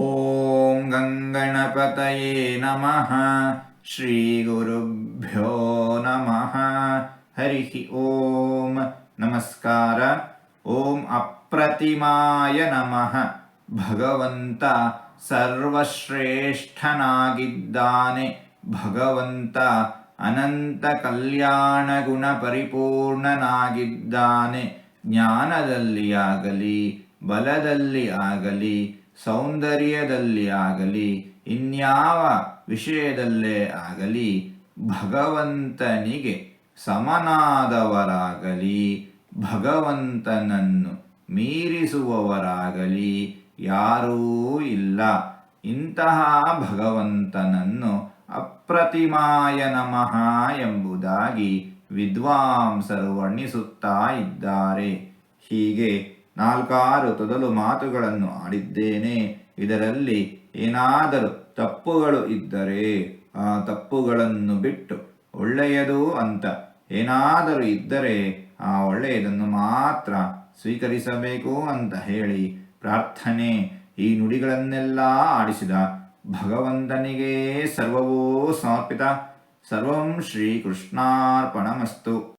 ಓಂ ಗಂಗಣಪತಯೇ ನಮಃ. ಶ್ರೀ ಗುರುಭ್ಯೋ ನಮಃ. ಹರಿ ಓಂ. ನಮಸ್ಕಾರ. ಓಂ ಅಪ್ರತಿಮಾಯ ನಮಃ. ಭಗವಂತ ಸರ್ವಶ್ರೇಷ್ಠನಾಗಿದ್ದಾನೆ. ಭಗವಂತ ಅನಂತ ಕಲ್ಯಾಣ ಗುಣ ಪರಿಪೂರ್ಣನಾಗಿದ್ದಾನೆ. ಜ್ಞಾನದಲ್ಲಿ ಆಗಲಿ, ಬಲದಲ್ಲಿ ಆಗಲಿ, ಸೌಂದರ್ಯದಲ್ಲಿ ಆಗಲಿ, ಇನ್ಯಾವ ವಿಷಯದಲ್ಲೇ ಆಗಲಿ ಭಗವಂತನಿಗೆ ಸಮನಾದವರಾಗಲಿ, ಭಗವಂತನನ್ನು ಮೀರಿಸುವವರಾಗಲಿ ಯಾರೂ ಇಲ್ಲ. ಇಂತಹ ಭಗವಂತನನ್ನು ಅಪ್ರತಿಮಾಯ ನಮಃ ಎಂಬುದಾಗಿ ವಿದ್ವಾಂಸರು ವರ್ಣಿಸುತ್ತಾ ಇದ್ದಾರೆ. ಹೀಗೆ 4 ತೊದಲು ಮಾತುಗಳನ್ನು ಆಡಿದ್ದೇನೆ. ಇದರಲ್ಲಿ ಏನಾದರೂ ತಪ್ಪುಗಳು ಇದ್ದರೆ ಆ ತಪ್ಪುಗಳನ್ನು ಬಿಟ್ಟು ಒಳ್ಳೆಯದು ಅಂತ ಏನಾದರೂ ಇದ್ದರೆ ಆ ಒಳ್ಳೆಯದನ್ನು ಮಾತ್ರ ಸ್ವೀಕರಿಸಬೇಕು ಅಂತ ಹೇಳಿ ಪ್ರಾರ್ಥನೆ. ಈ ನುಡಿಗಳನ್ನೆಲ್ಲ ಆಡಿಸಿದ ಭಗವಂತನಿಗೇ ಸರ್ವವೂ ಸಮರ್ಪಿತ. ಸರ್ವಂ ಶ್ರೀಕೃಷ್ಣಾರ್ಪಣಮಸ್ತು.